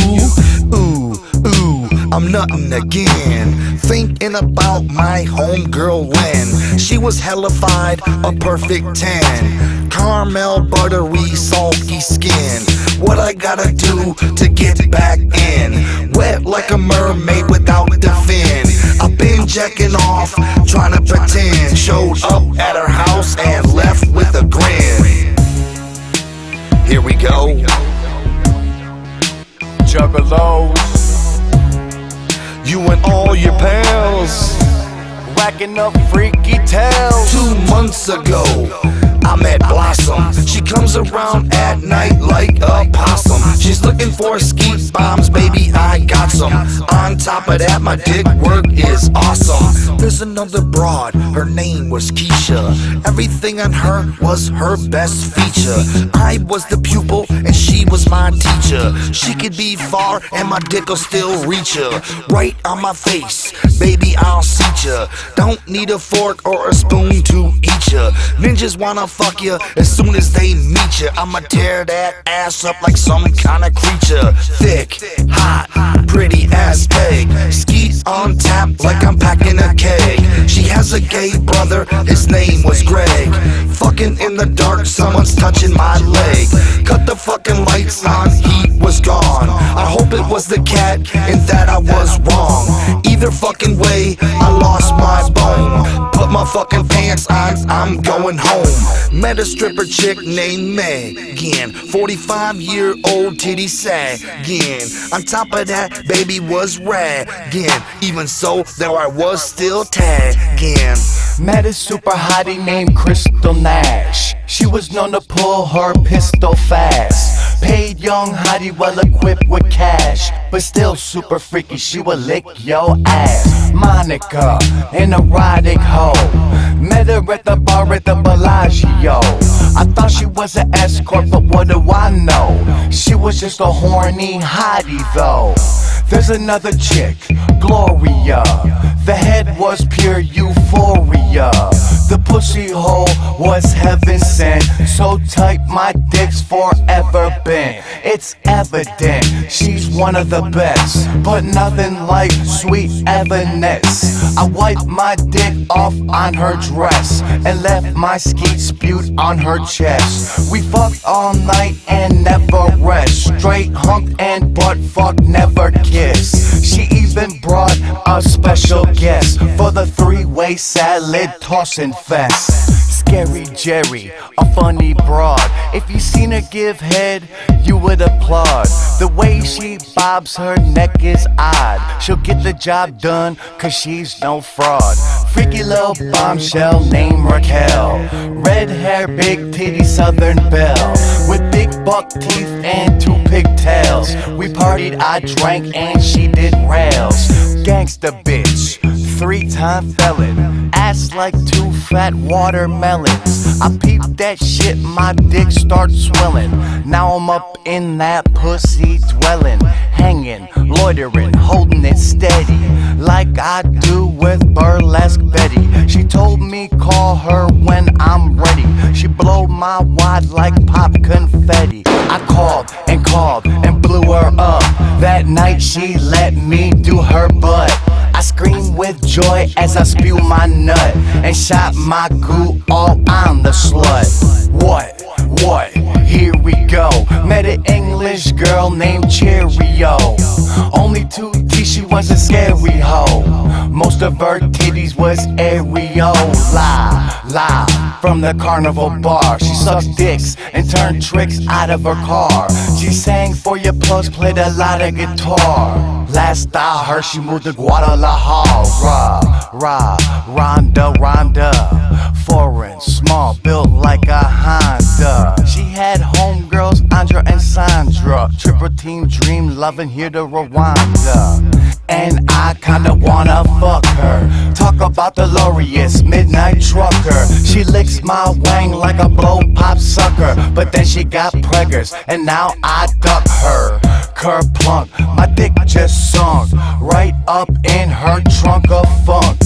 Ooh, ooh, I'm nuttin' again, thinking about my homegirl Lynn. She was hellified, a perfect 10. Caramel, buttery, salty skin. What I gotta do to get back in? Wet like a mermaid without the fin. I've been jacking off, trying to pretend. Showed up at her house and left with a grin. Here we go. Juggalos, You and all your pals. racking up freaky tales. 2 months ago, I met Blossom. She comes around at night like a possum. She's looking for skeet bombs, baby, I got some. On top of that, my dick work is awesome. There's another broad, her name was Keisha. Everything on her was her best feature. I was the pupil and she was my teacher. She could be far and my dick'll still reach her. Right on my face, baby, I'll seat ya. Don't need a fork or a spoon to eat ya. Ninjas wanna fuck ya as soon as they meet ya. I'ma tear that ass up like some kind of creature. Thick, hot, pretty ass peg. Skeet on tap like I'm packing a keg. She has a gay brother, his name was Greg. Fucking in the dark, someone's touching my leg. Cut the fucking lights on, heat was gone. I hope it was the cat and that I was wrong. Either fucking way, I lost my bone. Put my fucking pants on, I'm going home. Met a stripper chick named Megan, 45-year-old titty sagging. On top of that, baby was ragging. Even so, there I was still tagging. Met a super hottie named Crystal Nash. She was known to pull her pistol fast. Paid young hottie, well equipped with cash, but still super freaky, she would lick your ass. Monica, an erotic hoe. Met her at the bar at the Bellagio. I thought she was an escort, but what do I know? She was just a horny hottie though. There's another chick, Gloria. The head was pure euphoria. The pussy hole was heaven sent. So tight my dick's forever been. It's evident she's one of the best, but nothing like sweet Evanescence. I wiped my dick off on her dress and left my skeet spewed on her chest. We fucked all night and never rest. Straight hump and butt fuck, never kiss. She even brought a special guest for the three-way salad tossing fest. Scary Jerry, a funny broad. If you seen her give head, you would applaud. The way she bobs her neck is odd. She'll get the job done, cause she's no fraud. freaky little bombshell named Raquel. Red hair, big titty, southern belle, with big buck teeth and 2 pigtails. We partied, I drank, and she did rails. Gangsta bitch, 3-time felon, ass like 2 fat watermelons. I peeped that shit, my dick starts swelling. Now I'm up in that pussy dwelling, hanging, loitering, holding it steady, like I do with Burlesque Betty. She told me call her when I'm ready. She blow my wad like pop confetti. I called and blew her up. That night she let me do her butt. I scream with joy as I spew my nut and shot my goo all on the slut. What? Here we go. Met an English girl named Cheerio. Only 2 teeth, she was a scary hoe. Most of her titties was areola. From the carnival bar, she sucked dicks and turned tricks out of her car. She sang for your plus, played a lot of guitar. Last I heard, she moved to Guadalajara. Rhonda, foreign, small, built like a Honda. She had homegirls, Andra and Sandra. Triple team dream, loving here to Rwanda. And I kinda wanna fuck her. Talk about the glorious midnight trucker. She licks my wang like a blow pop sucker. But then she got preggers, and now I duck her. Kerplunk, my dick just sunk right up in her trunk of funk.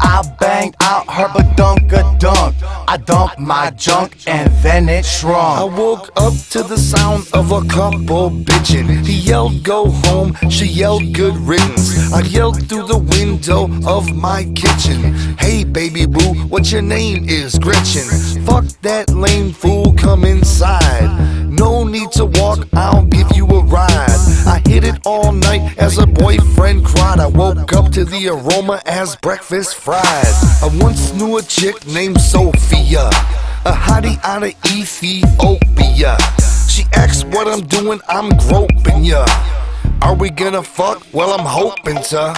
I banged out her badunk-a-dunk. I dumped my junk and then it shrunk. I woke up to the sound of a couple bitchin'. He yelled go home, she yelled good riddance. I yelled through the window of my kitchen, hey baby boo, what your name is? Gretchen. Fuck that lame fool, come inside. No need to walk, I'll give you a ride. I hit it all night as a boyfriend cried. I woke up to the aroma as breakfast fried. I once knew a chick named Sophia, a hottie out of Ethiopia. She asked what I'm doing, I'm groping ya. Are we gonna fuck? Well, I'm hoping to.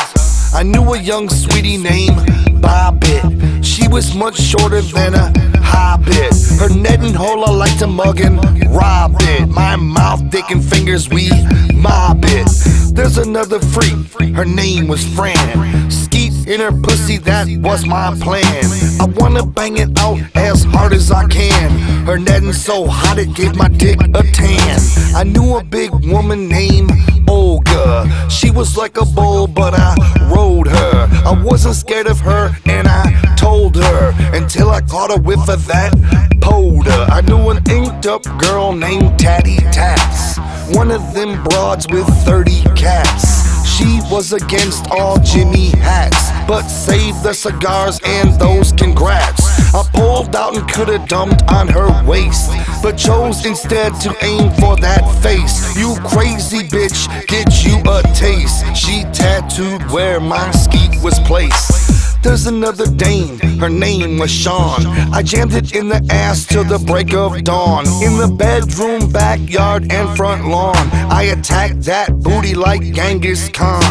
I knew a young sweetie named Bobbit. She was much shorter than a hobbit. Her net and hole I like to mug and rob it. My mouth, dick and fingers, we mob it. There's another freak, her name was Fran. Skeet in her pussy, that was my plan. I wanna bang it out as hard as I can. Her netting so hot it gave my dick a tan. I knew a big woman named Olga. She was like a bull, but I rode her. I wasn't scared of her, and I told her until I caught a whiff of that powder. I knew an inked up girl named Tatty Tats, one of them broads with 30 cats. She was against all Jimmy hats, but saved the cigars and those congrats. I pulled out and coulda dumped on her waist, but chose instead to aim for that face. You crazy bitch, get you a taste. She tattooed where my skeet was placed. There's another dame, her name was Sean. I jammed it in the ass till the break of dawn. In the bedroom, backyard, and front lawn, I attacked that booty like Genghis Khan.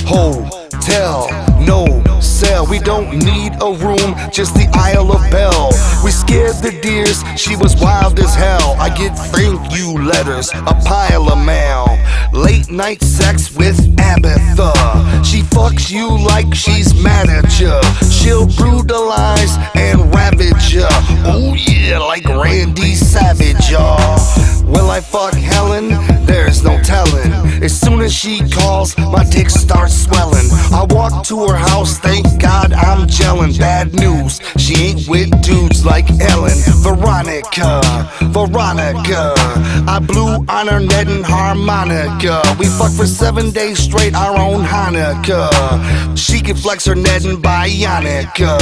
Hotel, no cell. We don't need a room, just the Isle of Bell. We scared the deers, she was wild as hell. I get thank you letters, a pile of mail. Late night sex with Abatha. She fucks you like she's mad at ya. She'll brutalize and ravage ya. Oh yeah, like Randy Savage, y'all. Will I fuck Helen? There's no telling. As soon as she calls, my dick starts swelling. I walk to her house, thank God I'm gelling. Bad news, she ain't with dudes like Ellen. Veronica, I blew on her net and harmonica. We fucked for 7 days straight, our own Hanukkah. She can flex her net and Bionica.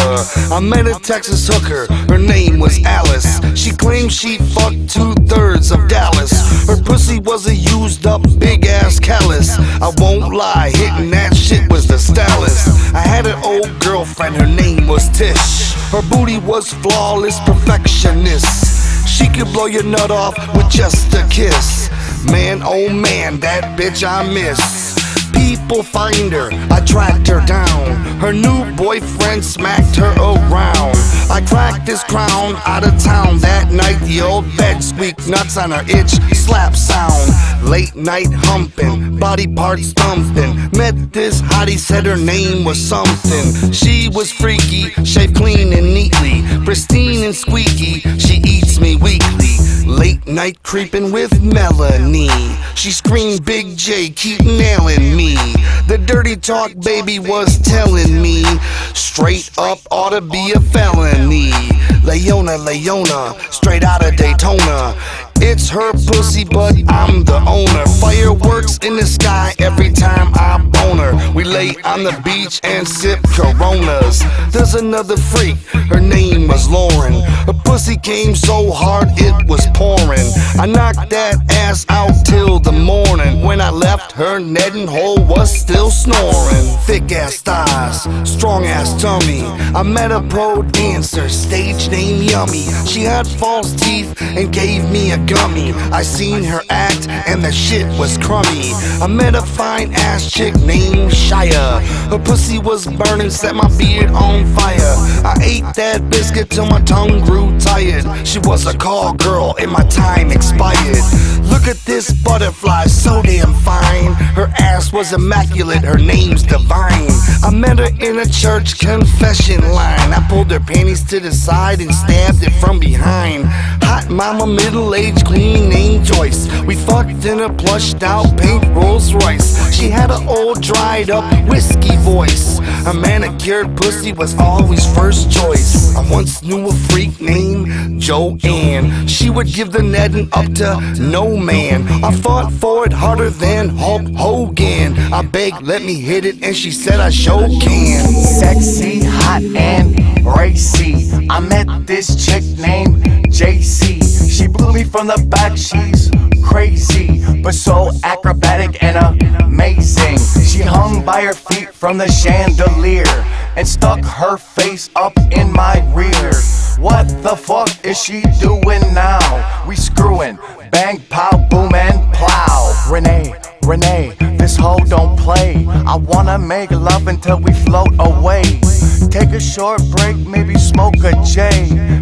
I met a Texas hooker, her name was Alice. She claimed she fucked 2/3 of Dallas. Her pussy was a used up big ass callus. I won't lie, hitting that shit was the stylist. I had an old girlfriend, her name was Tish. Her booty was flawless, perfectionist. She could blow your nut off with just a kiss. Man, oh man, that bitch I miss. people find her, I tracked her down. Her new boyfriend smacked her around. I cracked his crown out of town. That night the old bed squeaked, nuts on her itch, slap sound. Late night humping, body parts thumping. Met this hottie, said her name was something. She was freaky, shaved clean and neatly, pristine and squeaky. She eats me weekly. Late night creeping with Melanie. She screamed, Big J, keep nailing me. The dirty talk baby was telling me, straight up ought to be a felony. Leona, straight out of Daytona. It's her pussy, but I'm the owner. Fireworks in the sky every time I bone her. We lay on the beach and sip Coronas. There's another freak, her name was Lauren. Her pussy came so hard it was pouring. I knocked that ass out till the morning. When I left, her netting hole was still snoring. Thick ass thighs, strong ass tummy. I met a pro dancer, stage name Yummy. She had false teeth and gave me a gummy. I seen her act and the shit was crummy. I met a fine ass chick named Shia. Her pussy was burning, set my beard on fire. I ate that biscuit till my tongue grew tired. She was a call girl and my time expired. Look at this butterfly, so damn fine. Her ass was immaculate, her name's Divine. I met her in a church confession line. I pulled her panties to the side and stabbed it from behind. Hot mama, middle-aged queen named Joyce. We fucked in a plushed out pink Rolls Royce. She had an old dried up whiskey voice. Her manicured pussy was always first choice. I once knew a freak named Joanne. She would give the netting up to no man. I fought for it harder than Hulk Hogan. I begged, let me hit it, and she said I sure can. Sexy, hot, and racy. I met this chick named JC. She blew me from the back, she's crazy, but so acrobatic and amazing. She hung by her feet from the chandelier and stuck her face up in my rear. What the fuck is she doing now? We screwing, bang, pow, boom, and plow. Renee, this hoe don't play. I wanna make love until we float away. Take a short break, maybe smoke a J,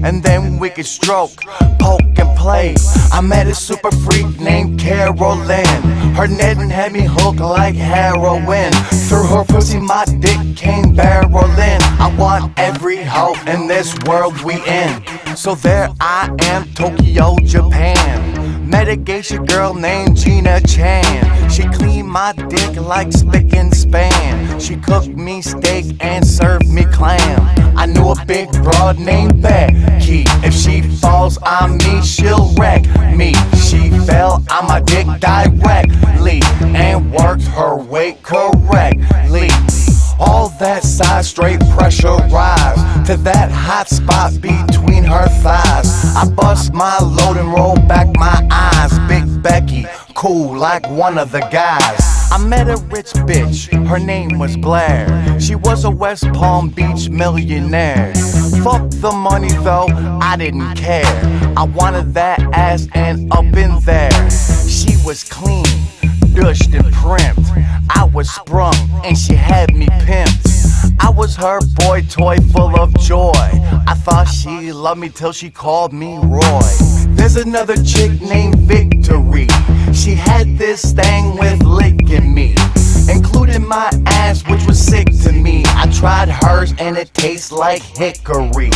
and then we could stroke, poke, and play. I met a super freak named Carolyn. Her netting had me hooked like heroin. Through her pussy my dick came barreling. I want every hoe in this world we in. So there I am, Tokyo, Japan. Met a geisha girl named Gina Chan. She cleaned my dick like spick and span. She cooked me steak and served me clam. I knew a big broad named Becky. If she falls on me, she'll wreck me. She fell on my dick directly and worked her weight correctly. All that side straight pressurized to that hot spot between her thighs. I bust my load and roll back my eyes. Big Becky, cool like one of the guys. I met a rich bitch, her name was Blair. She was a West Palm Beach millionaire. Fuck the money though, I didn't care. I wanted that ass and up in there. She was clean, dushed and primped. I was sprung and she had me pimped. I was her boy toy full of joy. I thought she loved me till she called me Roy. There's another chick named Victory. She had this thing with licking me, including my ass, which was sick to me. I tried hers and it tastes like hickory.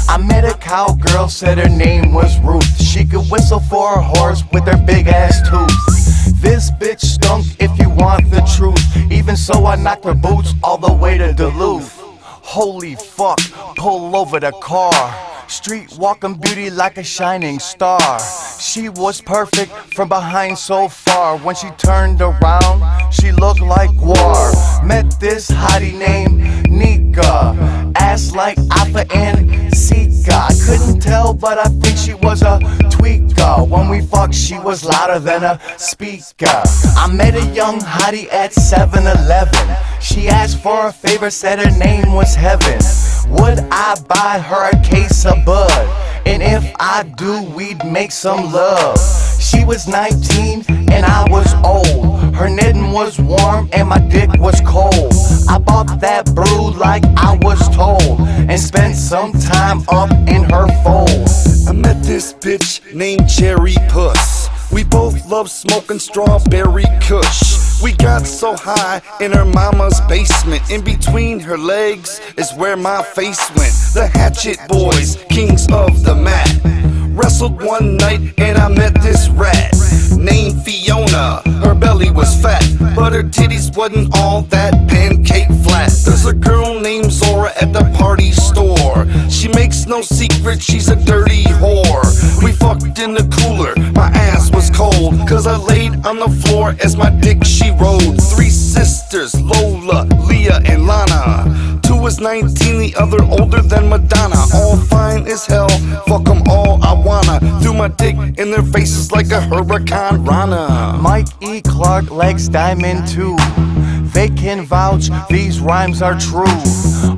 I met a cowgirl, said her name was Ruth. She could whistle for a horse with her big ass tooth. This bitch stunk if you want the truth. Even so I knocked her boots all the way to Duluth. Holy fuck, pull over the car. Street walking beauty like a shining star. She was perfect from behind so far. When she turned around, she looked like war. Met this hottie named Nika. Ass like Alpha and Sika. I couldn't tell, but I think she was a tweaker. When we fucked, she was louder than a speaker. I met a young hottie at 7-Eleven. She asked for a favor, said her name was Heaven. Would I buy her a case of bud? And if I do, we'd make some love. She was 19 and I was old. Her knitting was warm and my dick was cold. I bought that brew like I was told and spent some time up in her fold. I met this bitch named Cherry Puss. We both love smoking strawberry kush. We got so high in her mama's basement. In between her legs is where my face went. The Hatchet Boys, kings of the mat, wrestled one night and I met this rat named Fiona. Her belly was fat, but her titties wasn't all that pancake flat. There's a girl named Zora at the party store. She makes no secret, she's a dirty whore. We fucked in the cooler, my ass was cold, cause I laid on the floor as my dick she rode. 3 sisters, Lola, Leah, and Lana. 2 was 19, the other older than Madonna. All fine as hell, fuck them all I wanna. Threw my dick in their faces like a Hurricane Rana. Mike E. Clark likes Diamond too. They can vouch, these rhymes are true.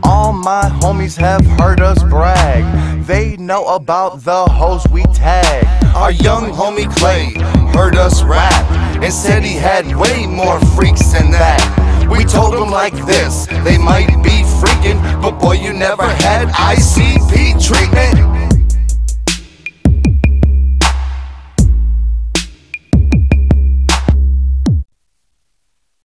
All my homies have heard us brag. They know about the hoes we tag. Our young homie Clay heard us rap and said he had way more freaks than that. We told him like this, they might be freaking, but boy, you never had IC